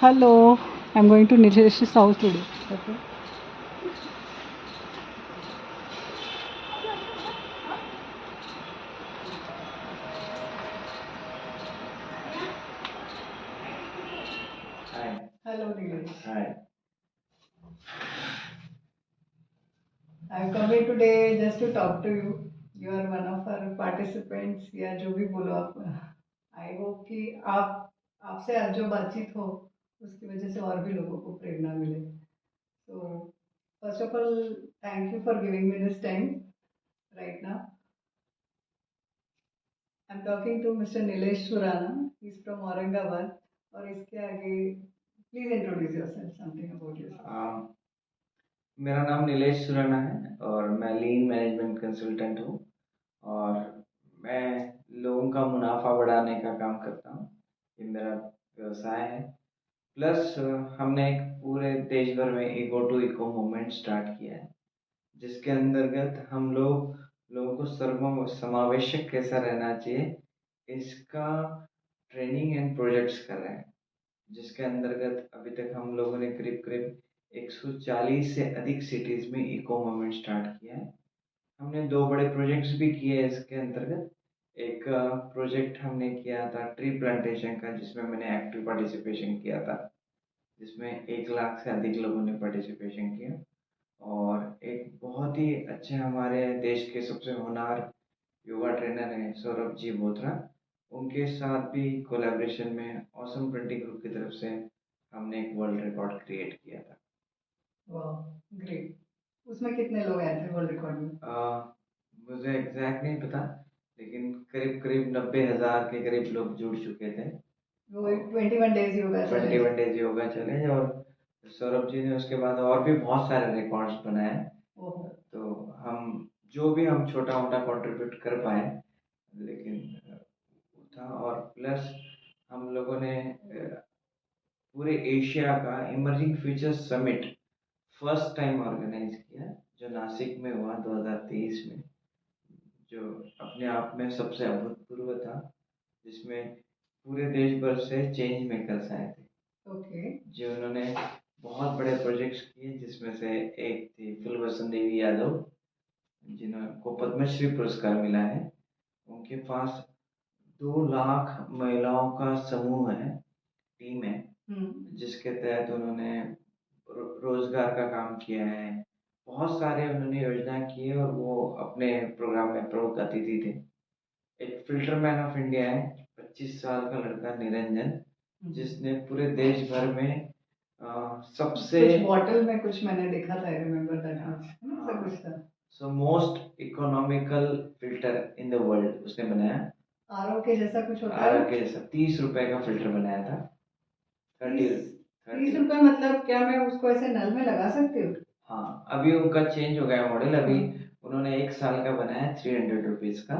Hello, I'm going to Nilesh's house today. Okay. Hi. Hello, Nilesh. Hi. I'm coming today just to talk to you. You are one of our participants या जो भी बोलो आप. आई hope कि आप आपसे आज जो बातचीत हो उसकी वजह से और भी लोगों को प्रेरणा मिले. So first of all, thank you for giving me this time right now. I'm talking to Mr. Nilesh Surana. He's from Aurangabad. और इसके आगे please introduce yourself, something about yourself. मेरा नाम नीलेश सुराना है और मैं लीन मैनेजमेंट कंसल्टेंट हूँ और मैं लोगों का मुनाफा बढ़ाने का काम करता हूँ. ये मेरा व्यवसाय है. प्लस हमने एक पूरे देश भर में eco to eco movement start किया है जिसके अंतर्गत हम लोगों को सर्व समावेशक कैसा रहना चाहिए इसका ट्रेनिंग एंड प्रोजेक्ट्स कर रहे हैं. जिसके अंतर्गत अभी तक हम लोगों ने करीब करीब 140 से अधिक सिटीज में इको मूवमेंट स्टार्ट किया है. हमने दो बड़े प्रोजेक्ट्स भी किए हैं इसके अंतर्गत. एक प्रोजेक्ट हमने किया था ट्री प्लांटेशन का जिसमें मैंने एक्टिव पार्टिसिपेशन किया था जिसमें 1 लाख से अधिक लोगों ने पार्टिसिपेशन किया. और एक बहुत ही अच्छे हमारे देश के सबसे होनहार योगा ट्रेनर हैं सौरभ जी बोथरा. उनके साथ भी कोलैबोरेशन में ऑसम 20 ग्रुप की तरफ से हमने एक वर्ल्ड रिकॉर्ड क्रिएट किया था. वाह, ग्रेट. उसमें कितने लोग आए थे वर्ल्ड रिकॉर्ड में? मुझे एग्जैक्ट नहीं पता लेकिन करीब करीब 90,000 के करीब लोग जुड़ चुके थे. वो 21 days yoga challenge. 21 days yoga challenge और सौरभ जी ने उसके बाद और भी बहुत सारे रिकॉर्ड्स बनाए. ओहो. तो हम जो भी हम छोटा मोटा कंट्रीब्यूट कर पाए लेकिन था. और प्लस हम लोगों ने पूरे एशिया का emerging future summit first time organise किया जो नासिक में हुआ 2023 में, जो अपने आप में सबसे अभूतपूर्व था जिसमें पूरे देश भर से चेंज मेकर्स आए थे. ओके. जो उन्होंने बहुत बड़े प्रोजेक्ट्स किए जिसमें से एक थी फुलवसन देवी यादव जिनको पद्मश्री पुरस्कार मिला है. उनके पास 2 लाख महिलाओं का समूह है, टीम है, जिसके तहत उन्होंने रोजगार का काम किया है. बहुत सारे उन्होंने योजना की है और वो अपने प्रोग्राम में प्रमुख अतिथि थे. एक फिल्टर मैन ऑफ इंडिया है 25 साल का लड़का निरंजन जिसने पूरे देश भर में सबसे कुछ बॉटल में कुछ मैंने देखा था. I remember that much. ऐसा कुछ था. So most economical filter in the world उसने बनाया. आरओ के जैसा कुछ होता है. आर के जैसा 30 रुपए का फिल्टर बनाया था. 30 रुपए मतलब क्या मैं उसको ऐसे नल में लगा सकती हूँ? हाँ, अभी उनका चेंज हो गया मॉडल. अभी उन्होंने 1 साल का बनाया 300 रुपीज का.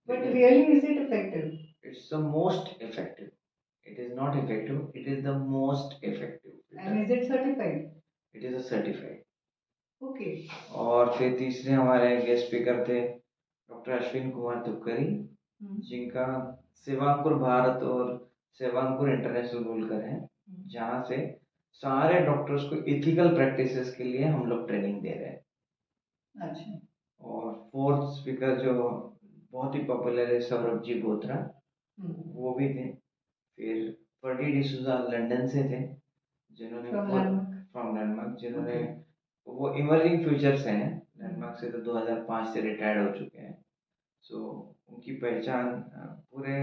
But really is it effective? It's the most effective. It is not effective, it is the most effective. And is it certified? It is a certified. Okay. और फिर तीसरे हमारे गेस्ट स्पीकर थे डॉक्टर अश्विन कुमार तुपकरी जिनका सेवांकुर भारत और सेवांकुर international बोलकर है जहाँ से सारे डॉक्टर्स को एथिकल प्रैक्टिसेस के लिए हम लोग ट्रेनिंग दे रहे हैं. अच्छा. और फोर्थ स्पीकर जो बहुत ही पॉपुलर है सौरभ जी बोथरा, वो भी थे. फिर फर्डी डिसूजा लंदन से थे जिन्होंने फ्रॉम लैंडमार्क जिन्होंने वो इमर्जिंग फ्यूचर्स हैं. लैंडमार्क से तो 2005 से रिटायर्ड हो चुके हैं. सो उनकी पहचान पूरे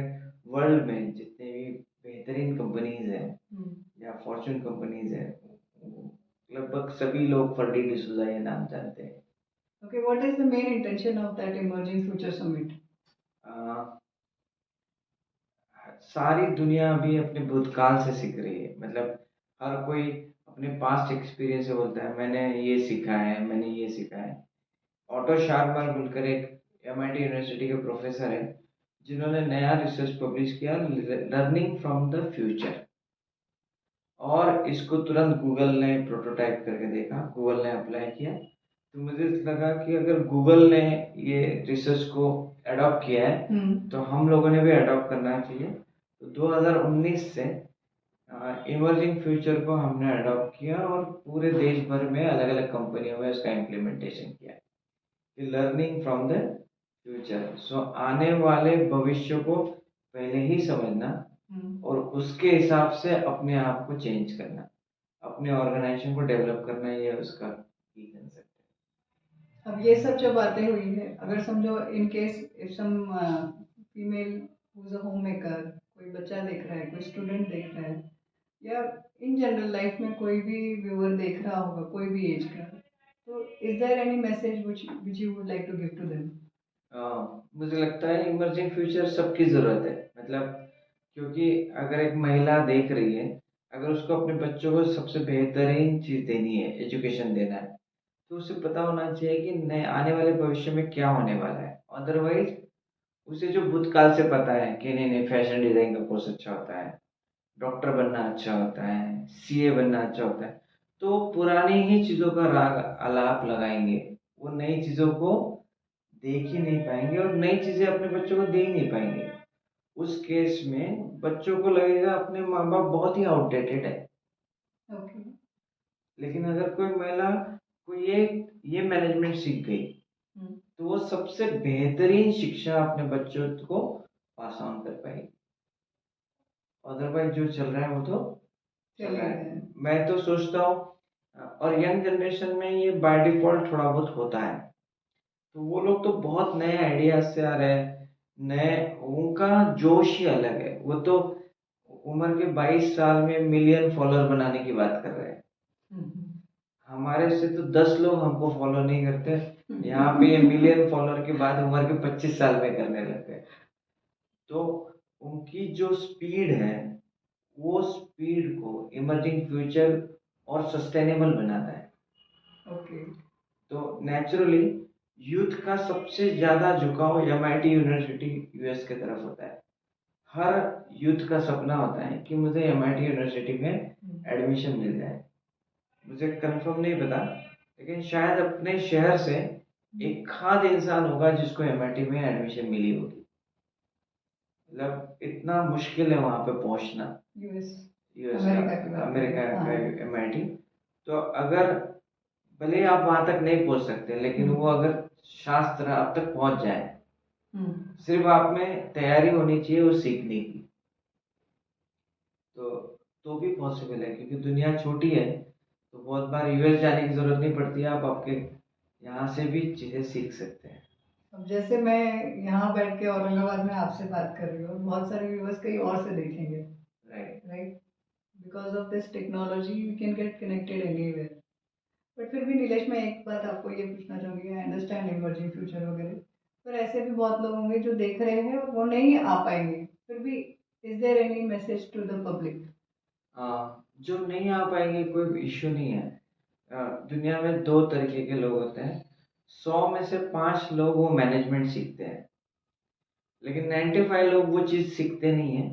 वर्ल्ड में जितने भी बेहतरीन कंपनीज हैं या फॉर्चून कंपनीज हैं लगभग सभी लोग फर्डी डिसूजा ये नाम जानते हैं. Okay, what is the main intention of that Emerging Future Summit? सारी दुनिया अभी अपने भूतकाल से सीख रही है. मतलब हर कोई अपने पास्ट एक्सपीरियंस से बोलता है मैंने ये सीखा है, मैंने ये सीखा है. ऑटो शार्मर बोलकर एक एमआईटी यूनिवर्सिटी के प्रोफेसर है जिन्होंने नया रिसर्च पब्लिश किया लर्निंग फ्रॉम द फ्यूचर. और इसको तुरंत गूगल ने प्रोटोटाइप करके देखा, गूगल ने अप्लाई किया. तो मुझे लगा कि अगर गूगल ने ये रिसर्च को अडॉप्ट किया है तो हम लोगों ने भी अडॉप्ट करना चाहिए. तो 2019 से इमर्जिंग फ्यूचर को हमने अडॉप्ट किया और पूरे देश भर में अलग अलग कंपनियों में उसका इम्प्लीमेंटेशन किया कि लर्निंग फ्रॉम द फ्यूचर। सो आने वाले भविष्य को पहले ही समझना और उसके हिसाब से अपने आप को चेंज करना, अपने ऑर्गेनाइजेशन को डेवलप करना, ये उसका की कंसेप्ट अब ये सब जो बातें हुई है, अगर समझो in case if some female who is a home maker, कोई बच्चा देख रहा है, कोई स्टूडेंट देख रहा है, या इन जनरल लाइफ में कोई भी व्यूअर देख रहा होगा, कोई भी एज का, तो is there any message which you would like to give to them? मुझे लगता है इमर्जिंग फ्यूचर सबकी ज़रूरत है, मतलब क्योंकि अगर एक महिला देख रही है, अगर उसको अपने बच्चों को सबसे बेहतरीन चीज़ देनी है, एजुकेशन देना है, तो उसे पता होना चाहिए कि नए आने वाले भविष्य में क्या होने वाला है। अदरवाइज उसे जो भूतकाल से पता है कि नहीं नहीं फैशन डिजाइन का कोर्स अच्छा होता है, डॉक्टर बनना अच्छा होता है, सीए बनना अच्छा होता है, तो पुरानी ही चीज़ों का राग आलाप लगाएंगे, वो नई चीज़ों को देख ही नहीं पाएंगे और नई चीज़ें अपने बच्चों को दे ही नहीं पाएंगे। उस केस में बच्चों को लगेगा अपने माँ बाप बहुत ही आउटडेटेड है। ओके। लेकिन अगर कोई महिला को ये मैनेजमेंट सीख गई, तो वो सबसे बेहतरीन शिक्षा अपने बच्चों को पास ऑन कर पाएगी। अदरवाइज जो चल रहा है वो तो चल रहा है। मैं तो सोचता हूँ और यंग जनरेशन में ये बाय डिफॉल्ट थोड़ा बहुत होता है, तो वो लोग तो बहुत नए आइडियाज से आ रहे हैं, नए, उनका जोश ही अलग है। वो तो उम्र के 22 साल में मिलियन फॉलोअर बनाने की बात कर रहे हैं। हमारे से तो 10 लोग हमको फॉलो नहीं करते, यहाँ पे ये मिलियन फॉलोअर की बात उम्र के 25 साल में करने लग गए। तो उनकी जो स्पीड है, वो स्पीड को इमर्जिंग फ्यूचर और सस्टेनेबल बनाता है। ओके। तो नेचुरली यूथ का सबसे ज़्यादा झुकाव एमआईटी यूनिवर्सिटी यूएस की तरफ होता है। हर यूथ का सपना होता है कि मुझे एमआईटी यूनिवर्सिटी में एडमिशन मिल जाए। मुझे कंफर्म नहीं पता, लेकिन शायद अपने शहर से एक खाद इंसान होगा जिसको एमआईटी में एडमिशन मिली होगी। मतलब इतना मुश्किल है वहाँ पे पहुँचना, यूएस का, अमेरिका का एमआईटी। तो अगर भले ही आप वहां तक नहीं पहुंच सकते, लेकिन वो अगर शास्त्र आप तक पहुंच जाए, सिर्फ आप में तैयारी होनी चाहिए वो सीखने की, तो भी पॉसिबल है, क्योंकि दुनिया छोटी है। तो बहुत बार यूएस जाने की जरूरत नहीं पड़ती, आप आपके यहाँ से भी चीजें सीख सकते हैं। अब जैसे मैं यहाँ बैठ के औरंगाबाद में आपसे बात कर रही हूँ, बहुत सारे व्यूअर्स कहीं और से देखेंगे, right right, because of this technology we can get connected anywhere. But फिर भी नीलेश, मैं एक बात आपको ये पूछना चाहूँगी, आई अंडरस्टैंड इमर्जिंग फ्यूचर वगैरह, पर ऐसे भी बहुत लोग होंगे जो देख रहे हैं और वो नहीं आ पाएंगे, फिर भी is there any message to the public? जो नहीं आ पाएंगे कोई इश्यू नहीं है। दुनिया में दो तरीके के लोग होते हैं, 100 में से 5 लोग वो मैनेजमेंट सीखते हैं, लेकिन 95 लोग वो चीज़ सीखते नहीं है।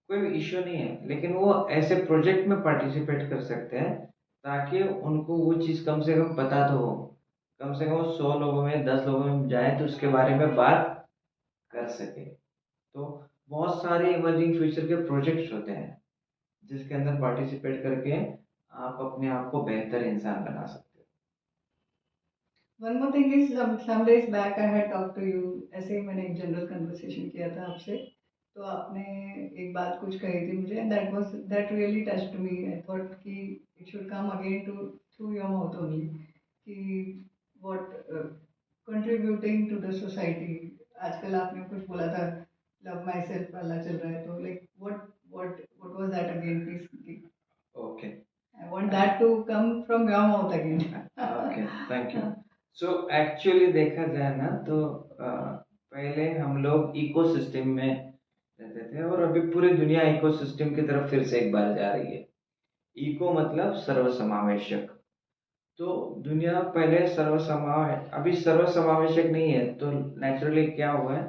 कोई इश्यू नहीं है, लेकिन वो ऐसे प्रोजेक्ट में पार्टिसिपेट कर सकते हैं ताकि उनको वो चीज़ कम से कम पता तो हो। कम से कम 100 लोगों में 10 लोगों में जाए तो उसके बारे में बात कर सके। तो बहुत सारे इमर्जिंग फ्यूचर के प्रोजेक्ट्स होते हैं जिसके अंदर पार्टिसिपेट करके आप अपने आप को बेहतर इंसान बना सकते हो। One more thing is, some days back I had talk to you, ऐसे ही मैंने एक जनरल कन्वर्सेशन किया था आपसे, तो आपने एक बात कुछ कही थी मुझे, that really touched me. I thought कि it should come again to through your mouth only, कि what contributing to the society. आजकल आपने कुछ बोला था, लव माई सेल्फ वाला चल रहा है, तो like what was that again, please? Okay, I want that to come from your mouth again. Okay, thank you. So actually देखा जाए ना तो पहले हम लोग इकोसिस्टम में रहते थे और अभी पूरी दुनिया इकोसिस्टम की तरफ फिर से एक बार जा रही है। इको मतलब सर्वसमावेशक। तो दुनिया पहले अभी सर्वसमावेशक नहीं है, तो नेचुरली क्या हुआ है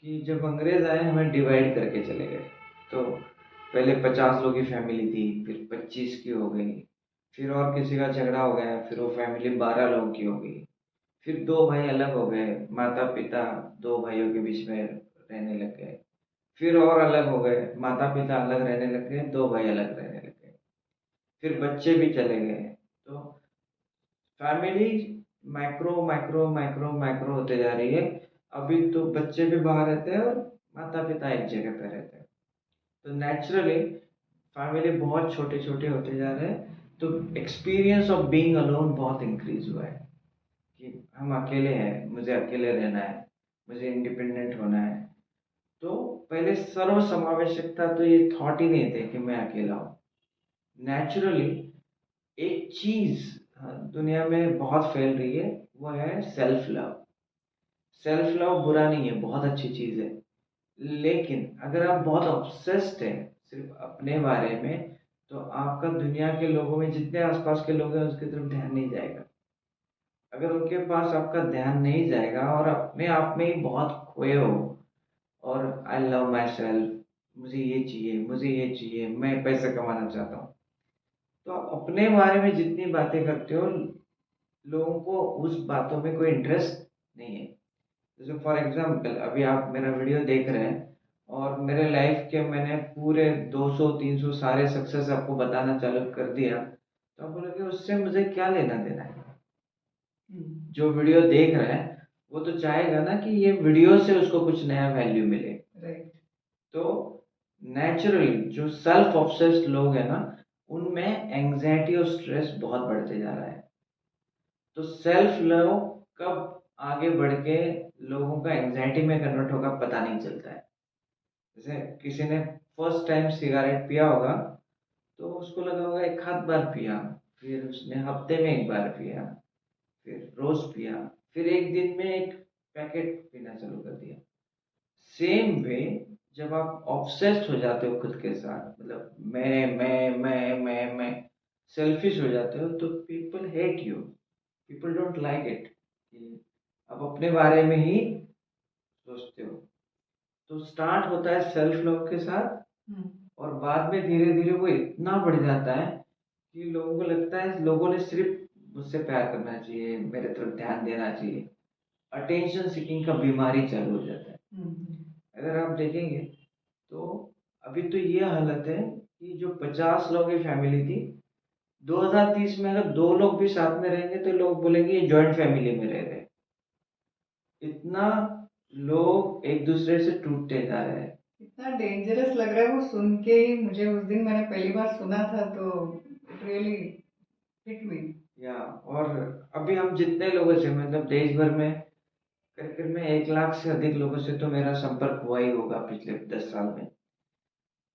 कि जब अंग्रेज आए हमें डिवाइड करके चले गए। तो पहले 50 लोग की फैमिली थी, फिर 25 की हो गई, फिर और किसी का झगड़ा हो गया, फिर वो फैमिली 12 लोगों की हो गई, फिर दो भाई अलग हो गए, माता पिता दो भाइयों के बीच में रहने लग गए, फिर और अलग हो गए, माता-पिता अलग रहने लग गए, 2 भाई अलग रहने लग गए, फिर बच्चे भी चले गए। तो family micro, micro, micro, micro होते जा रही है। अभी तो बच्चे भी बाहर रहते हैं और माता-पिता एक जगह पे रहते हैं। तो नेचुरली फैमिली बहुत छोटे-छोटे होते जा रहे हैं, तो एक्सपीरियंस ऑफ बीइंग अलोन बहुत इंक्रीज़ हुआ है कि हम अकेले हैं, मुझे अकेले रहना है, मुझे इंडिपेंडेंट होना है। तो पहले सर्वसमावेशकता तो ये थॉट ही नहीं थे कि मैं अकेला हूँ। नेचुरली एक चीज़ दुनिया में बहुत फैल रही है, वो है सेल्फ लव। सेल्फ लव बुरा नहीं है, बहुत अच्छी चीज़ है। लेकिन अगर आप बहुत ऑब्सेस्ड हैं सिर्फ अपने बारे में, तो आपका दुनिया के लोगों में जितने आसपास के लोग हैं उसकी तरफ ध्यान नहीं जाएगा। अगर उनके पास आपका ध्यान नहीं जाएगा और अपने आप में ही बहुत खोए हो और आई लव माई सेल्फ, मुझे ये चाहिए, मुझे ये चाहिए, मैं पैसे कमाना चाहता हूँ, तो आप अपने बारे में जितनी बातें करते हो, लोगों को उस बातों में कोई इंटरेस्ट नहीं है। जैसे फॉर एग्जांपल अभी आप मेरा वीडियो देख रहे हैं और मेरे लाइफ के मैंने पूरे 200-300 सारे सक्सेस आपको बताना चालू कर दिया, तो आप बोलोगे उससे मुझे क्या लेना देना है। जो वीडियो देख रहा है वो तो चाहेगा ना कि ये वीडियो से उसको कुछ नया वैल्यू मिले। राइट। तो नेचुरली जो सेल्फ ऑब्सेस्ड लोग हैं ना, उनमें एंजाइटी और स्ट्रेस बहुत बढ़ते जा रहा है। तो सेल्फ लव कब आगे बढ़ के लोगों का एंजाइटी में कन्वर्ट होगा पता नहीं चलता है। जैसे किसी ने फर्स्ट टाइम सिगरेट पिया होगा, तो उसको लगा होगा एक आध बार पिया, फिर उसने हफ्ते में एक बार पिया, फिर रोज पिया, फिर एक दिन में एक पैकेट पीना चालू कर दिया। सेम वे जब आप ऑब्सेस्ड हो जाते हो खुद के साथ, मतलब मैं सेल्फिश हो जाते हो, तो people hate you, people don't like it कि आप अपने बारे में ही सोचते हो। तो स्टार्ट होता है सेल्फ लव के साथ और बाद में धीरे धीरे वो इतना बढ़ जाता है कि लोगों को लगता है लोगों ने सिर्फ मुझसे प्यार करना चाहिए, मेरे तरफ ध्यान देना चाहिए। अटेंशन सीकिंग का बीमारी चालू हो जाता है। अगर आप देखेंगे तो अभी तो ये हालत है कि जो 50 लोगों की फैमिली थी, 2030 में अगर 2 लोग भी साथ में रहेंगे तो लोग बोलेंगे ये जॉइंट फैमिली में रह रहे हैं। इतना लोग एक दूसरे से टूटते जा रहे हैं। इतना डेंजरस लग रहा है वो सुन के ही। मुझे उस दिन मैंने पहली बार सुना था तो इट रियली हिट मी। या और अभी हम जितने लोगों से, मतलब देश भर में करीब में 1 लाख से अधिक लोगों से तो मेरा संपर्क हुआ ही होगा पिछले 10 साल में।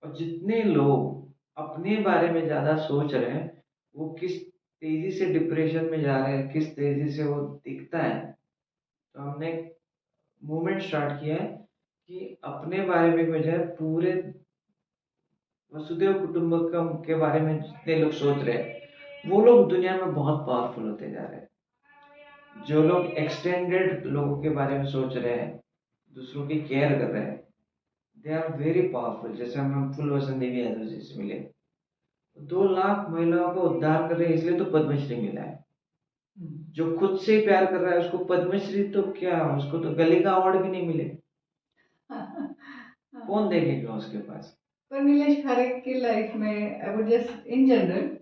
और जितने लोग अपने बारे में ज्यादा सोच रहे हैं, वो किस तेजी से डिप्रेशन में जा रहे हैं, किस तेजी से वो दिखता है। तो हमने मूवमेंट स्टार्ट किया है कि अपने बारे में बजाय पूरे वसुधैव कुटुंबकम के बारे में जितने लोग सोच रहे हैं, वो लोग दुनिया में बहुत पावरफुल होते जा रहे हैं। जो लोग एक्सटेंडेड लोगों के बारे में सोच रहे हैं, दूसरों की केयर कर रहे हैं, दे आर वेरी पावरफुल। जैसे हम फुलवसन देवी यादव जी से मिले, 2 लाख महिलाओं का उद्धार कर रहे हैं, इसलिए तो पद्मश्री मिला है। जो खुद से ही प्यार कर रहा है उसको पद्मश्री तो क्या, उसको तो गली का अवार्ड भी नहीं मिले। कौन देखेगा उसके पास। पर नीलेश, हर एक की लाइफ में I would just in general,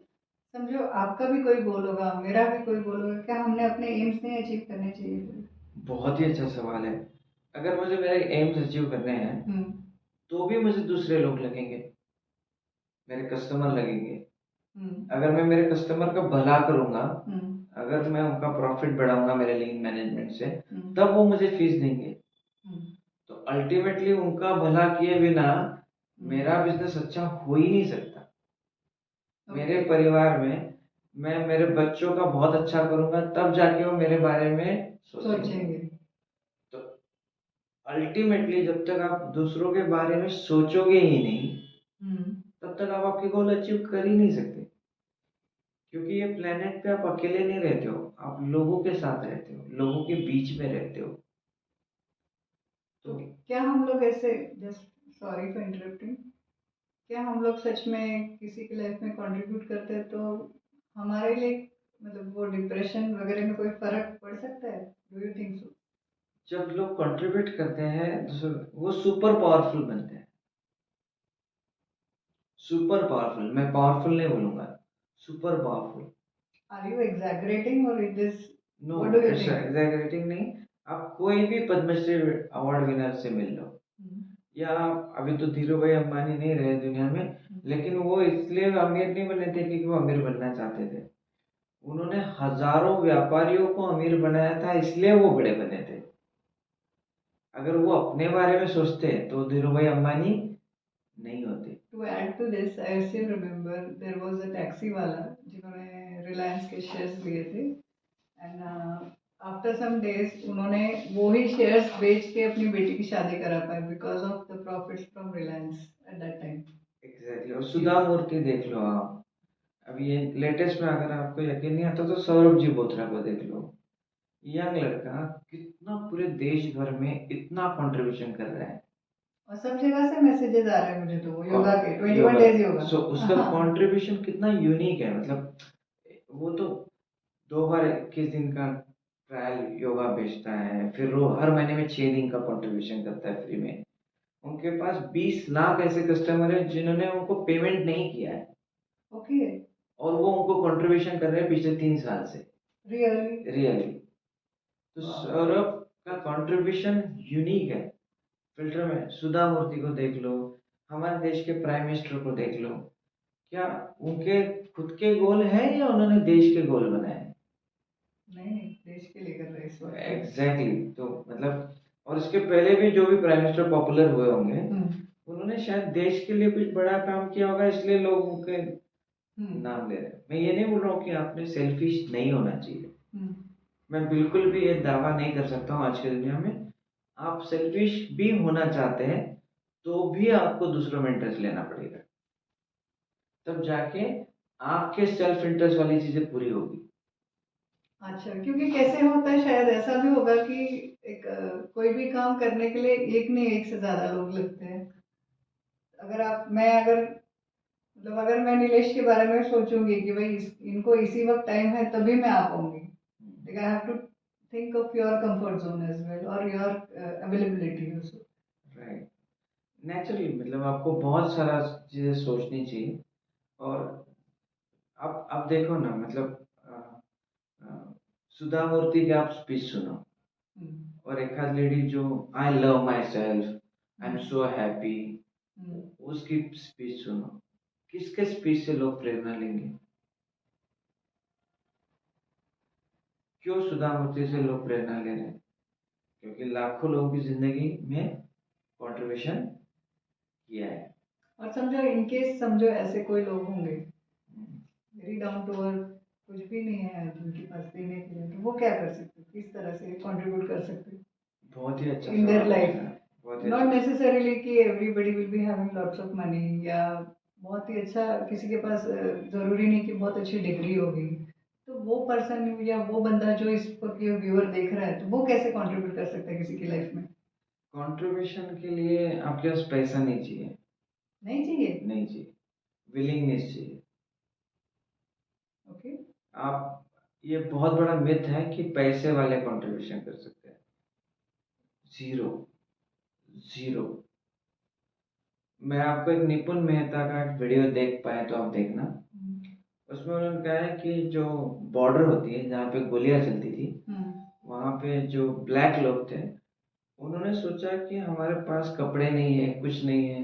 समझो आपका भी कोई गोल होगा, मेरा भी कोई गोल होगा, क्या हमने अपने एम्स नहीं अचीव करने चाहिए? बहुत ही अच्छा सवाल है। अगर मुझे मेरे एम्स अचीव करने हैं, हम्म। तो भी मुझे दूसरे लोग लगेंगे, मेरे कस्टमर लगेंगे। हम्म। अगर मैं मेरे कस्टमर का भला करूंगा, हम्म। अगर मैं उनका प्रॉफिट बढ़ाऊंगा मेरे लीन मैनेजमेंट से, हम्म। तब वो मुझे फीस देंगे। हम्म। तो अल्टीमेटली उनका भला किए बिना मेरा बिजनेस अच्छा हो ही नहीं सकता। मेरे ओके। परिवार में मैं मेरे बच्चों का बहुत अच्छा करूंगा, तब जाके वो मेरे बारे में सोचेंगे। सोचेंगे। तो अल्टीमेटली जब तक आप दूसरों के बारे में सोचोगे ही नहीं, हम्म। तब तक आप आपके गोल अचीव कर ही नहीं सकते। क्योंकि ये प्लेनेट पे आप अकेले नहीं रहते हो, आप लोगों के साथ रहते हो, लोगों के बीच में रहते हो। तो तो क्या हम लोग ऐसे, जस्ट सॉरी फॉर इंटरप्टिंग, क्या हम लोग सच में किसी की लाइफ में कंट्रीब्यूट करते हैं तो हमारे लिए, मतलब वो डिप्रेशन वगैरह में कोई फर्क पड़ सकता है? Do you think so? जब लोग कंट्रीब्यूट करते हैं वो सुपर पावरफुल बनते हैं। सुपर पावरफुल, मैं पावरफुल नहीं बोलूंगा, super powerful. Are you exaggerating or it is? No, What do you ऐसा think? एग्जैगरेटिंग नहीं। आप कोई भी पद्मश्री अवार्ड विनर से मिल लो, हम्म, या अभी तो धीरू भाई अंबानी नहीं रहे दुनिया में, लेकिन वो इसलिए अमीर नहीं बने थे क्योंकि वो अमीर बनना चाहते थे। उन्होंने हजारों व्यापारियों को अमीर बनाया था, इसलिए वो बड़े बने थे। अगर वो अपने बारे में सोचते तो धीरू भाई अंबानी नहीं होते। To add to this, I still remember there was a taxi वाला जिन्होंने रिलायंस के शेयर्स लिए थे, एंड आफ्टर सम डेज उन्होंने वो ही शेयर्स बेच के अपनी बेटी की शादी करा पाए because of the profits from Reliance at that time. Exactly. और सुधा मूर्ति देख लो आप, अभी ये लेटेस्ट में अगर आपको यकीन नहीं आता तो सौरभ जी बोथरा को देख लो। यंग लड़का कितना पूरे देश भर में इतना कंट्रीब्यूशन कर रहा है। और सब जगह से मैसेजेस आ रहे हैं मुझे तो वो योगा के और 21 योगा, डेज योगा। सो उसका कंट्रीब्यूशन कितना यूनिक है, मतलब वो तो 2 बार 21 दिन का ट्रायल योगा बेचता है, फिर वो हर महीने में 6 दिन का कंट्रीब्यूशन करता है फ्री में। उनके पास 20 लाख ऐसे कस्टमर हैं जिन्होंने उनको पेमेंट नहीं किया है, ओके। और वो उनको कंट्रीब्यूशन कर रहे हैं पिछले 3 साल से। रियली? रियली। तो सौरभ का कंट्रीब्यूशन यूनिक है। फिल्टर में सुधा मूर्ति को देख लो, हमारे देश के प्राइम मिनिस्टर को देख लो, क्या उनके खुद के गोल है या उन्होंने देश के गोल बनाए? नहीं नहीं, देश के लिए कर रहे हैं इस वक्त। एग्जैक्टली तो मतलब, और इसके पहले भी जो भी प्राइम मिनिस्टर पॉपुलर हुए होंगे, उन्होंने शायद देश के लिए कुछ बड़ा काम किया होगा, इसलिए लोग उनके नाम ले रहे हैं। मैं ये नहीं बोल रहा हूँ कि आपने सेल्फिश नहीं होना चाहिए, मैं बिल्कुल भी ये दावा नहीं कर सकता हूँ आज की दुनिया में। आप सेल्फिश भी होना चाहते हैं तो भी आपको दूसरों में इंटरेस्ट लेना पड़ेगा, तब जाके आपके सेल्फ इंटरेस्ट वाली चीजें पूरी होगी। अच्छा, क्योंकि कैसे होता है, शायद ऐसा भी होगा कि एक कोई भी काम करने के लिए एक नहीं एक से ज्यादा लोग लगते हैं। अगर मतलब अगर मैं नीलेश के बारे में सोचूंगी कि भाई इनको इसी वक्त टाइम है तभी मैं आ पाऊंगी, like I have to think of your comfort zone as well और your availability also. Right, naturally, मतलब आपको बहुत सारा चीजें सोचनी चाहिए। और अब देखो ना, मतलब अ, सुधा मूर्ति की आप स्पीच सुनो, और एक आध लेडी जो I love my self, I am so happy, उसकी स्पीच सुनो। किसके स्पीच से लोग प्रेरणा लेंगे? क्यों सुधा मूर्ति से लोग प्रेरणा ले रहे हैं? क्योंकि लाखों लोगों की जिंदगी में कंट्रीब्यूशन किया है। और समझो इनकेस समझो ऐसे कोई लोग होंगे वेरी डाउन टू अर्थ, कुछ भी नहीं है जिनके पास देने के लिए, तो वो क्या कर सकते, किस तरह से कंट्रीब्यूट कर सकते बहुत ही अच्छा इन देयर सवाल लाइफ? पूछा, बहुत ही नॉट अच्छा। नेसेसरीली कि everybody will be having lots of money, या बहुत ही अच्छा किसी के पास जरूरी नहीं कि बहुत अच्छी डिग्री होगी, तो वो पर्सन या वो बंदा जो इस व्यूअर देख रहा है, तो वो कैसे कंट्रीब्यूट कर सकता है किसी की लाइफ में? कंट्रीब्यूशन के लिए आपके पास पैसा नहीं चाहिए, नहीं चाहिए? नहीं चाहिए, विलिंगनेस चाहिए। ओके। आप, ये बहुत बड़ा मिथ है कि पैसे वाले कंट्रीब्यूशन कर सकते हैं। Zero, zero. मैं आपको एक निपुण मेहता का एक वीडियो देख पाए तो आप देखना। उसमें उन्होंने कहा है कि जो बॉर्डर होती है जहाँ पे गोलियां चलती थी, वहाँ पे जो ब्लैक लोग थे, उन्होंने सोचा कि हमारे पास कपड़े नहीं है, कुछ नहीं है,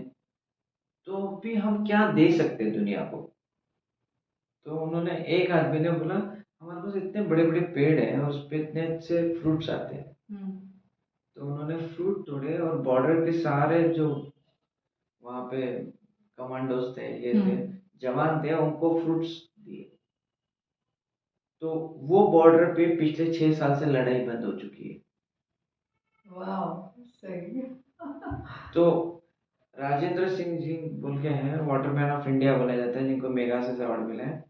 तो भी हम क्या दे सकते हैं दुनिया को। तो उन्होंने, एक आदमी ने बोला, हमारे पास इतने बड़े बड़े पेड़ हैं और उस पे इतने अच्छे फ्रूट्स आते हैं। तो उन्होंने फ्रूट तोड़े और बॉर्डर के सारे जो वहाँ पे कमांडोज थे, ये थे, जवान थे, उनको फ्रूट्स दिए। तो वो बॉर्डर पे पिछले 6 साल से लड़ाई बंद हो चुकी है। वाह, सही। तो राजेंद्र सिंह जी बोल के हैं, वाटरमैन ऑफ इंडिया बोला जाता है, जिनको मेगासेस अवार्ड मिला है।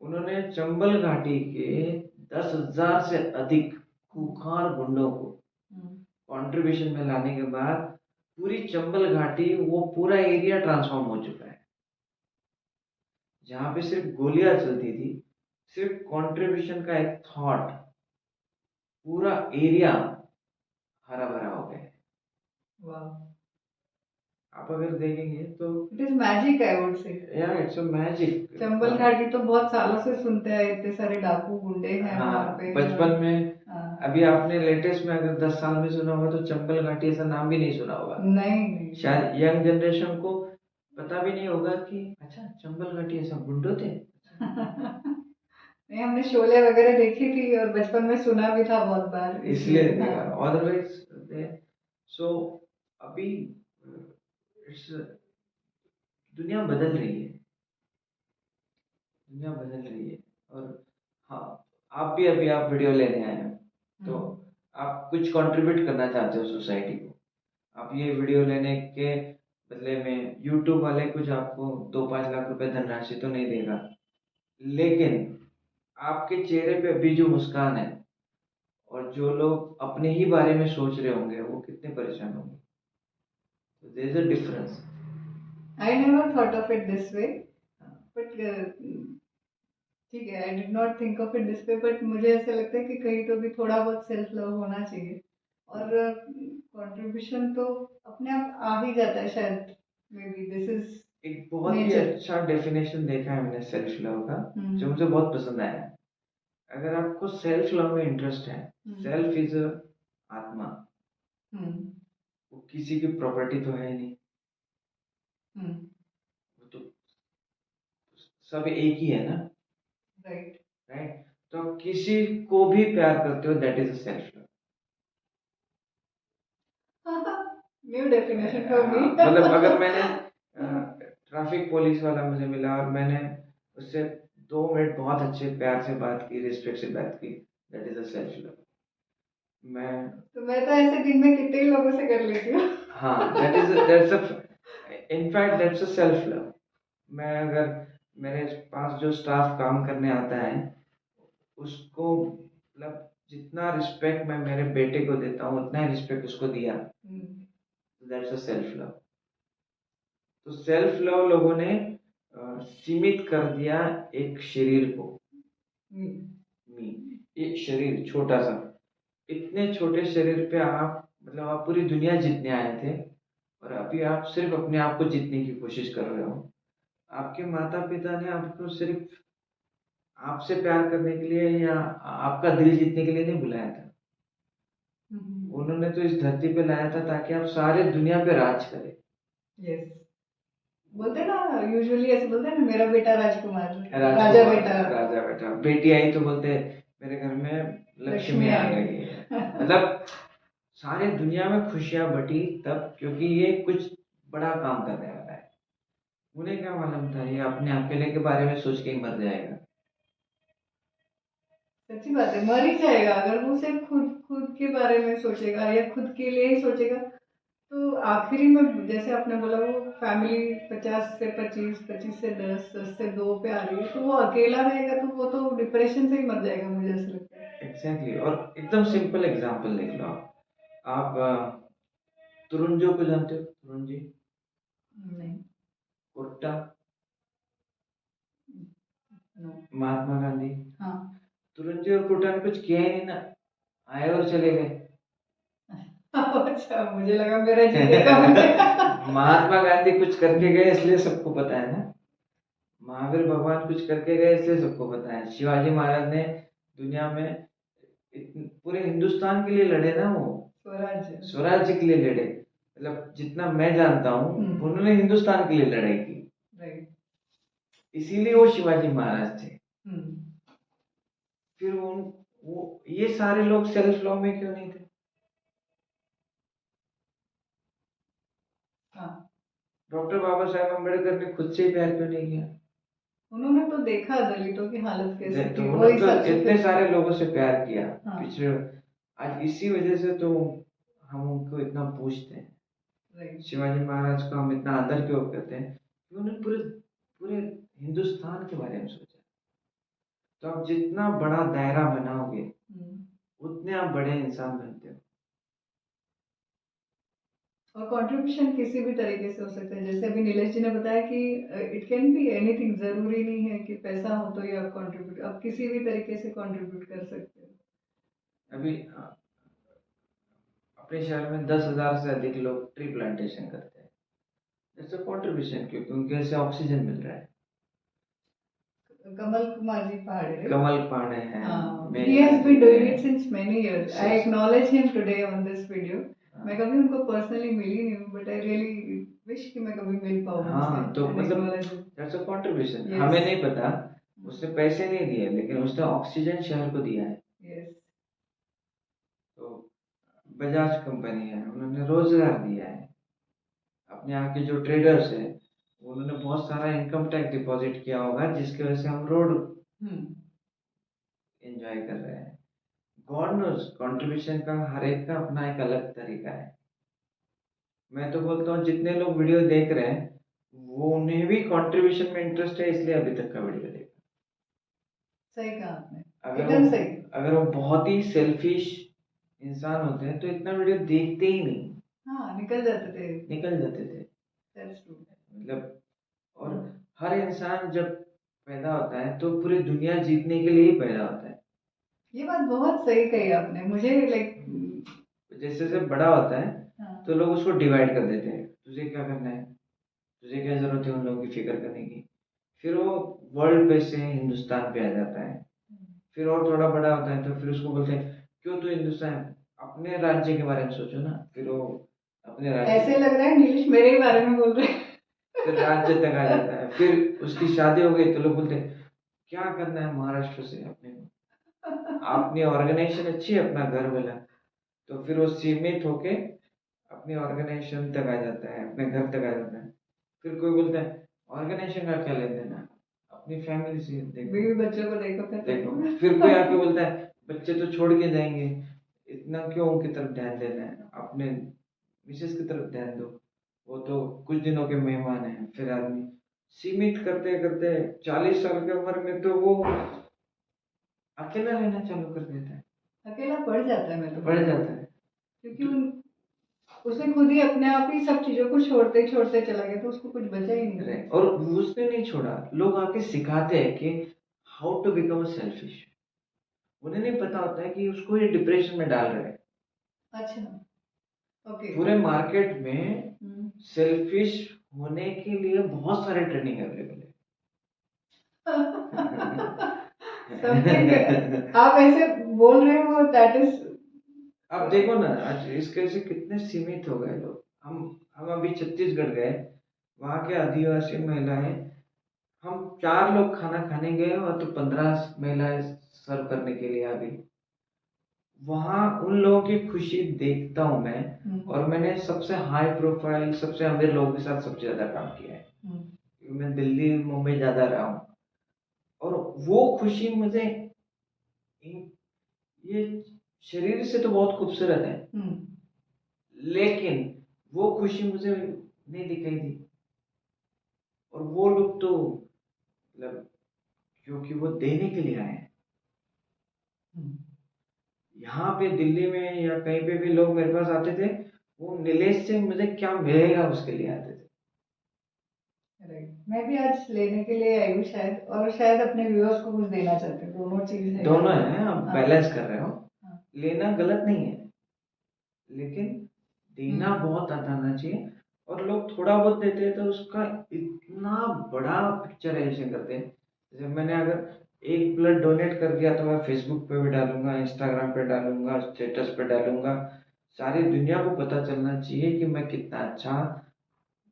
उन्होंने चंबल घाटी के 10,000 से अधिक खूंखार गुंडों को कंट्रीब्यूशन में लाने के बाद पूरी चंबल घाटी, वो पूरा एरिया ट्रांसफॉर्म हो चुका है। जहाँ पे सिर्फ गोलियां चलती थी, सिर्फ कंट्रीब्यूशन का एक थॉट, पूरा एरिया हरा भरा हो गया है। वाह। आप अगर देखेंगे तो it is magic I would say. या इट्स अ मैजिक। चंबल घाटी तो बहुत सालों से सुनते हैं, इतने सारे डाकू गुंडे हैं वहां हाँ, पे। बचपन में। हाँ। अभी आपने लेटेस्ट में अगर 10 साल में सुना होगा तो चंबल घाटी ऐसा नाम भी नहीं सुना होगा। नहीं नहीं। शायद यंग जनरेशन को पता भी नहीं होगा कि अच्छा चंबल घाटी ऐसा गुंडो थे। नहीं, हमने शोले वगैरह देखी थी और बचपन में सुना भी था बहुत बार, इसलिए इसलिए। देखा हाँ। अदरवाइज। सो अभी इट्स दुनिया बदल रही है। दुनिया बदल रही है। और हाँ, आप भी अभी आप वीडियो लेने आए हो तो आप कुछ कंट्रीब्यूट करना चाहते हो सोसाइटी को। आप ये वीडियो लेने के बदले में यूट्यूब वाले कुछ आपको 2-5 लाख रुपए धनराशि तो नहीं देगा, लेकिन आपके चेहरे पे अभी जो मुस्कान है और जो लोग अपने ही बारे में सोच रहे होंगे वो कितने परेशान होंगे। तो there is a difference. I never thought of it this way, but ठीक है, I did not think of it this way, but मुझे ऐसा लगता है कि कहीं तो भी थोड़ा बहुत सेल्फ लव होना चाहिए। और कंट्रीब्यूशन तो अपने आप आ ही जाता है शायद। मे बी दिस इज एक बहुत ही नेचर। अच्छा डेफिनेशन देखा है मैंने सेल्फ लव का, जो मुझे बहुत पसंद आया है। अगर आपको सेल्फ लव में इंटरेस्ट है, सेल्फ इज आत्मा, वो किसी की प्रॉपर्टी तो है नहीं, वो तो सब एक ही है ना। राइट। राइट। तो आप किसी को भी प्यार करते हो, that is a self love. New definition for me. मतलब अगर मैंने ट्रैफिक पुलिस वाला मुझे मिला और मैंने उससे 2 मिनट बहुत अच्छे प्यार से बात की, रिस्पेक्ट से बात की, that is a self love. मैं मैं तो ऐसे दिन में कितने ही लोगों से कर लेती हूँ। हाँ, that's a in fact that's a self love. मैं अगर मेरे पास जो स्टाफ काम करने आता है उसको मतलब जितना रिस्पेक्ट मैं मेरे बेटे को देता हूँ उतना ही रिस्पेक्ट उसको दिया, दैट्स अ सेल्फ लव। तो सेल्फ लव लोगों ने सीमित कर दिया एक शरीर को। मी, एक शरीर छोटा सा, इतने छोटे शरीर पे आप मतलब आप पूरी दुनिया जीतने आए थे और अभी आप सिर्फ अपने आप को जीतने की कोशिश कर रहे हो। आपके माता पिता ने आपको सिर्फ आपसे प्यार करने के लिए या आपका दिल जीतने के लिए नहीं बुलाया था। उन्होंने तो इस धरती पे लाया था ताकि आप सारे दुनिया पे राज करें। यस। बोलते हैं ना, यूजुअली ऐसे बोलते हैं ना, मेरा बेटा राजकुमार, राजा राजकुमार, बेटा। राजा बेटा। बेटी आई तो बोलते मेरे घर में लक्ष्मी आ गई है। मतलब सारे दुनिया में खुशियां बटी तब, क्योंकि ये कुछ बड़ा काम करने वाला है। उन्हें क्या मालूम था ये अपने अकेले के बारे में सोच के ही मर जाएगा। सच्ची बात है, मर ही जाएगा अगर वो सिर्फ खुद खुद के बारे में सोचेगा या खुद के लिए ही सोचेगा। तो आखिरी में जैसे आपने बोला, वो फैमिली 50 से 25, 25 से 10, 10 से 2 पे आ रही है, तो वो अकेला रहेगा तो वो तो डिप्रेशन से ही मर जाएगा, मुझे ऐसा लगता है। एग्जैक्टली। और एकदम सिंपल एग्जांपल देख लो आप तुरुंजो को जानते हो? तुरुंजी, नहीं। कोट्टा, नो। महात्मा गांधी। हाँ। तुरुंजी और कोट्टा ने कुछ किया ही नहीं ना, आए और चले गए। अच्छा, मुझे लगा मेरा जीने का मन है। महात्मा गांधी कुछ करके गए इसलिए सबको पता है ना। महावीर भगवान कुछ करके गए इसलिए सबको पता है। शिवाजी महाराज ने दुनिया में पूरे हिंदुस्तान के लिए लड़े ना, वो स्वराज्य। स्वराज्य के लिए लड़े। मतलब जितना मैं जानता हूँ उन्होंने हिंदुस्तान के लिए लड़ाई की, राइट। इसीलिए वो शिवाजी महाराज थे। हम्म। फिर वो ये सारे लोग सेल्फ लव में क्यों नहीं थे? हाँ। डॉक्टर बाबा साहेब अम्बेडकर ने खुद से ही प्यार क्यों नहीं किया? उन्होंने तो देखा दलितों की हालत कैसी तो थी, वो उन्होंने ही तो सबसे इतने फिर। सारे लोगों से प्यार किया। हाँ। पिछले आज इसी वजह से तो हम उनको इतना पूछते हैं। राइट। शिवाजी महाराज को हम इतना आदर क्यों करते हैं? क्योंकि उन्होंने पूरे पूरे हिंदुस्तान के बारे में सोचा। तो आप जितना बड़ा दायरा बनाओगे उतने आप बड़े इंसान बनते हो। और कंट्रीब्यूशन किसी भी तरीके से हो सकता है, जैसे अभी नीलेश जी ने बताया कि इट कैन बी एनीथिंग, जरूरी नहीं है कि पैसा हो तो ही आप कंट्रीब्यूट, आप किसी भी तरीके से कंट्रीब्यूट कर सकते हो। अभी अपने शहर में 10,000 से अधिक लोग ट्री प्लांटेशन करते हैं। इट्स अ कंट्रीब्यूशन, क्योंकि उनके से ऑक्सीजन मिल रहा है। कमल कुमार जी पहाड़े, right? कमल पांडे हैं, He has been doing it हैं। since many years. I Since- acknowledge him today on this video. मैं हाँ, कभी उनको पर्सनली मिली नहीं हूँ, बट आई रियली विश कि मैं कभी मिल पाऊँ उनसे हाँ, तो and मतलब acknowledge him. That's a contribution. Yes. हमें नहीं पता, उसने पैसे नहीं दिए, लेकिन उसने ऑक्सीजन शहर को दिया है। Yes. तो बजाज कंपनी है, उन्होंने रोजगार दिया है। अपने यहाँ के जो ट्रेडर्स हैं, उन्होंने बहुत सारा इनकम टैक्स डिपॉजिट किया होगा, जिसकी वजह से हम रोड हम्म एंजॉय कर रहे हैं। गॉड नोज, कंट्रीब्यूशन का हर एक का अपना एक अलग तरीका है। मैं तो बोलता हूँ जितने लोग वीडियो देख रहे हैं, वो उन्हें भी कंट्रीब्यूशन में इंटरेस्ट है, इसलिए अभी तक का वीडियो देख। सही कहा आपने, अगर एकदम वो सही। अगर वो बहुत ही सेल्फिश इंसान होते हैं तो इतना वीडियो देखते ही नहीं, हाँ, निकल जाते थे। निकल जाते थे। That's true. मतलब, और हर इंसान जब पैदा होता है तो पूरी दुनिया जीतने के लिए ही पैदा होता है। ये बात बहुत सही कही आपने, मुझे लाइक जैसे जैसे बड़ा होता है हाँ, तो लोग उसको डिवाइड कर देते हैं, तुझे क्या करना है, तुझे क्या जरूरत है उन लोगों की फिक्र करने की। फिर वो वर्ल्ड पे से हिंदुस्तान पे आ जाता है। फिर और थोड़ा बड़ा होता है तो फिर उसको बोलते हैं, क्यों तू हिंदुस्तान, अपने राज्य के बारे में सोचो ना। फिर वो अपने राज्य, ऐसे लग रहा है नीलिश मेरे ही बारे में बोल रहे हैं। फिर राज्य तक आ जाता है। फिर उसकी शादी हो गई तो लोग बोलते हैं, क्या करना है महाराष्ट्र से अपने को, अपनी ऑर्गेनाइजेशन अच्छी है, अपना घर वाला। तो फिर वो सीमित होके अपनी ऑर्गेनाइजेशन तक आ जाता है, अपने घर तक आ जाता है। फिर कोई बोलता है, ऑर्गेनाइजेशन का क्या लेन देना, अपनी फैमिली से देखो, बीवी बच्चों को देखो फिर देखो। फिर कोई आके बोलता है, बच्चे तो छोड़ के जाएंगे, इतना क्यों उनकी तरफ ध्यान देना है, अपने मिसेस की तरफ ध्यान दो, वो तो कुछ दिनों के मेहमान हैं। फिर आदमी सीमित करते करते 40 साल की उम्र में तो वो अकेला रहना चालू कर देता है, अकेला पड़ जाता है, मैं तो बढ़ जाता है। क्योंकि उसने खुद ही अपने आप ही सब चीजों को छोड़ते छोड़ते चला गया, तो उसको कुछ बचा ही नहीं। और उसने नहीं छोड़ा, लोग आके सिखाते हैं कि हाउ टू बिकम सेल्फिश। उन्हें नहीं पता होता है कि उसको ये डिप्रेशन में डाल रहे हैं। अच्छा, ओके। पूरे मार्केट में सेल्फिश होने के लिए बहुत सारे ट्रेनिंग अवेलेबल समथिंग है। आप ऐसे बोल रहे हो, दैट इज। अब देखो ना, आज इसके से कितने सीमित हो गए लोग। हम अभी छत्तीसगढ़ गए, वहाँ के आदिवासी महिलाएं, हम 4 लोग खाना खाने गए और तो 15 महिलाएं सर्व करने के लिए आ गई। वहाँ उन लोगों की खुशी देखता हूँ मैं, और मैंने सबसे हाई प्रोफाइल सबसे अमीर लोगों के साथ सबसे ज्यादा काम किया है। मैं दिल्ली मुंबई ज्यादा रहा हूँ, और वो खुशी मुझे, ये शरीर से तो बहुत खूबसूरत है, लेकिन वो खुशी मुझे नहीं दिखाई दी। और वो लोग तो मतलब, क्योंकि वो देने के लिए आए हैं। यहाँ पे दिल्ली में या कहीं पे भी लोग मेरे पास आते थे, वो नीलेश से मुझे क्या मिलेगा उसके लिए आते थे। राइट, मैं भी आज लेने के लिए आई हूँ शायद, और शायद अपने व्यूअर्स को कुछ देना चाहते हैं, दोनों चीज है। दोनों है, आप हाँ। बैलेंस कर रहे हो। हाँ। लेना गलत नहीं है, लेकिन देना बहुत आना चाहिए। और लोग थोड़ा बहुत देते हैं तो उसका इतना बड़ा पिक्चराइजेशन करते हैं। जैसे मैंने अगर एक ब्लड डोनेट कर दिया तो मैं फेसबुक पे भी डालूंगा, इंस्टाग्राम पे डालूंगा, स्टेटस पे डालूंगा। सारी दुनिया को पता चलना चाहिए कि मैं कितना अच्छा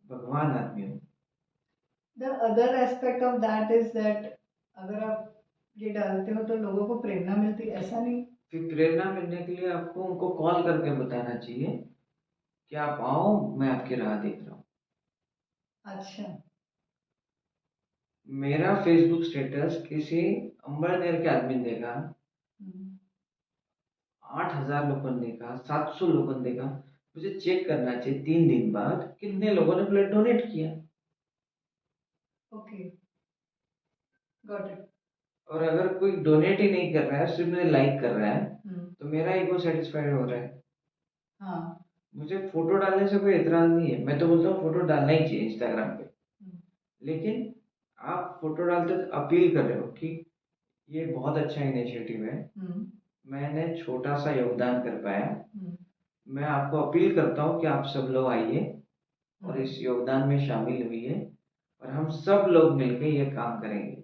भगवान आदमी हूँ। The other aspect of that is that अगर आप ये डालते हो तो लोगों को प्रेरणा मिलती है, ऐसा नहीं। फिर प्रेरणा मिलने के लिए आपको उनको कॉल करके बताना चाहिए कि आप आओ, मैं आपकी राह देख रहा हूँ। अच्छा। मेरा फेसबुक स्टेटस किसी अंबरनेर के आदमी ने देखा, 8,000 लोगों ने देखा, 700 लोगों ने देखा। मुझे चेक करना चाहिए 3 दिन बाद कितने लोगों ने ब्लड डोनेट किया। Okay, got it. और अगर कोई डोनेट ही नहीं कर रहा है, सिर्फ मुझे लाइक कर रहा है, तो मेरा ईगो सेटिस्फाइड हो रहा है। हाँ। मुझे फोटो डालने से कोई एतराज नहीं है, मैं तो बोलता हूँ फोटो डालना ही चाहिए इंस्टाग्राम पे। लेकिन आप फोटो डालते तो अपील कर रहे हो कि ये बहुत अच्छा इनिशिएटिव है, मैंने छोटा सा योगदान कर पाया, मैं आपको अपील करता हूँ कि आप सब लोग आइए और इस योगदान में शामिल हुई है और हम सब लोग मिलकर ये काम करेंगे।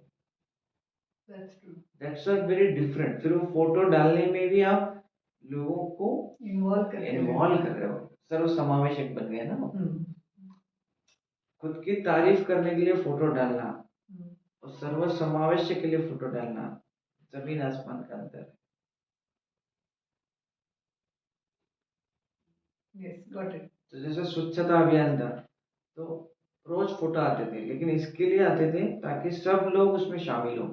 That's true. That's a very different. फिर वो फोटो डालने में भी आप लोगों को इन्वॉल्व कर रहे हो, सर्वसमावेशक बन गए ना। खुद की तारीफ करने के लिए फोटो डालना और सर्वसमावेशक के लिए फोटो डालना, जमीन आसमान का अंतर है। Yes, got it. तो जैसे स्वच्छता अभियान था, तो रोज फोटो आते थे, लेकिन इसके लिए आते थे ताकि सब लोग उसमें शामिल हो।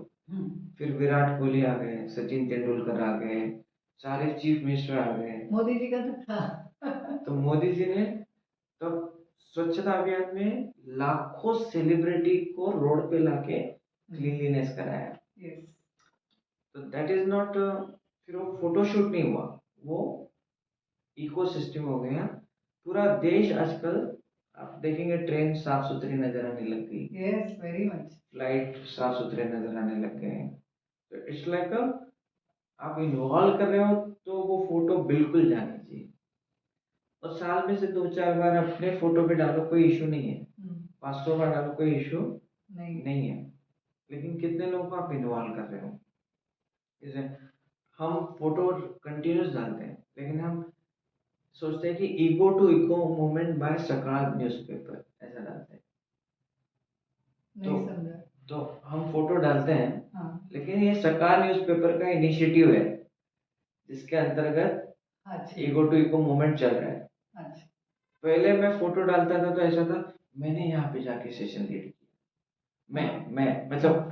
फिर विराट कोहली आ गए, सचिन तेंदुलकर आ गए, सारे चीफ मिनिस्टर आ गए, मोदी जी का तो था। तो मोदी जी ने तब स्वच्छता अभियान में लाखों सेलिब्रिटी को रोड पे लाके क्लीनलीनेस कराया। यस। तो दैट इज नॉट, फिर वो फोटोशूट नहीं हुआ, वो इकोसिस्टम हो गया। पूरा देश आजकल आप देखेंगे ट्रेन साफ सुथरी नजर आने लग गई। Yes, very much. फ्लाइट साफ सुथरे नजर आने लग गए हैं। तो इट्स लाइक आप इन्वॉल्व कर रहे हो तो वो फोटो बिल्कुल जानी चाहिए। और साल में से 2-4 बार अपने फोटो पे डालो, कोई इशू नहीं है। 500 बार डालो, कोई इशू नहीं है। लेकिन कितने लोगों को आप इन्वॉल्व कर रहे हो। जैसे हम फोटो कंटिन्यूस डालते हैं, लेकिन हम सोचते हैं कि ego to eco movement by Sakal newspaper ऐसा डालते हैं। नहीं समझा। तो हम फोटो डालते हैं, हाँ। लेकिन ये सकाल न्यूज़पेपर का इनिशिएटिव है जिसके अंतर्गत ईगो टू इको मूवमेंट चल रहा है। अच्छा। पहले मैं फोटो डालता था तो ऐसा था, मैंने यहाँ पे जाके सेशन लीड किया, मैं मतलब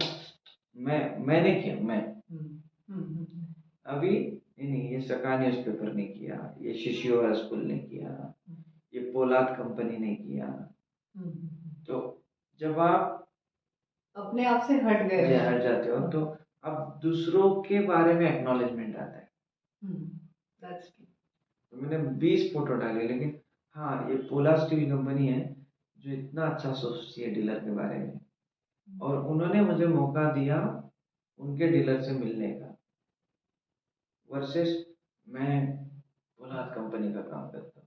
मैंने किया मैं। अभी नहीं, ये सका न्यूज़पेपर ने किया, ये शिशुआ स्कूल ने किया, ये पोलाद कंपनी ने किया। तो जब आप अपने आप से हट जाते हो तो अब दूसरों के बारे में एक्नॉलेजमेंट आता है। That's true. तो मैंने 20 फोटो डाले, लेकिन हाँ, ये पोला स्टील कंपनी है जो इतना अच्छा सोचती है डीलर के बारे में, और उन्होंने मुझे मौका दिया उनके डीलर से मिलने का, वर्सेस मैं पोलाद कंपनी का काम करता हूँ।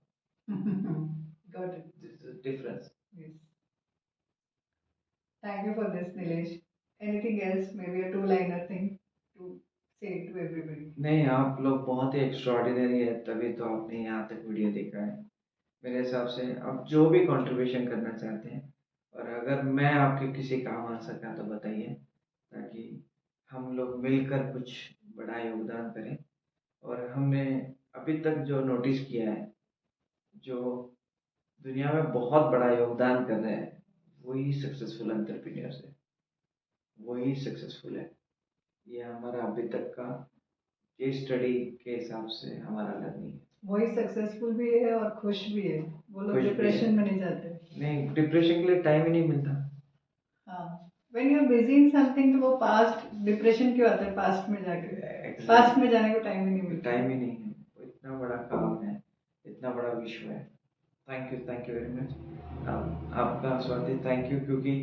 Got it. Difference. Yes. Thank you for this Nilesh. Anything else, maybe a two liner thing to say to everybody? नहीं, आप लोग बहुत ही एक्स्ट्रॉर्डिनरी है, तभी तो आपने यहाँ तक वीडियो देखा है। मेरे हिसाब से आप जो भी कंट्रीब्यूशन करना चाहते हैं, और अगर मैं आपके किसी काम आ सका तो बताइए, ताकि हम लोग मिलकर कुछ बड़ा योगदान करें। और हमने अभी तक जो नोटिस किया है, जो दुनिया में बहुत बड़ा योगदान कर रहे हैं, वही सक्सेसफुल एंटरप्रेन्योर्स है, वही सक्सेसफुल है। ये हमारा अभी तक का केस स्टडी के हिसाब से हमारा अलग नहीं है। वही सक्सेसफुल भी है और खुश भी है। वो लोग डिप्रेशन में नहीं जाते। नहीं, डिप्रेशन के लिए टाइम ही नहीं मिलता। हाँ, when you are busy in something, तो वो पास्ट डिप्रेशन क्यों आता है? पास्ट में जाके पास्ट में जाने को टाइम ही नहीं मिलता। टाइम ही नहीं है, वो इतना बड़ा काम है, इतना बड़ा विश्व है। Thank you very much. आपका स्वाति, थैंक यू, क्योंकि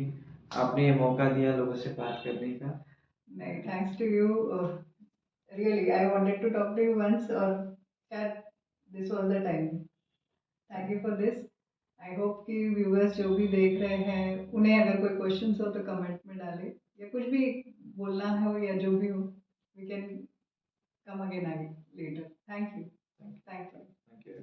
आपने ये मौका दिया लोगों से बात करने का। नहीं, thanks to you. Really I wanted to talk to you once, और शायद this was the time. Thank you for this. I hope कि व्यूअर्स जो भी देख रहे हैं, उन्हें अगर कोई क्वेश्चंस हो तो कमेंट में डालें, या कुछ भी बोलना हो या जो भी हो, we can come again later. Thank you. Thank you.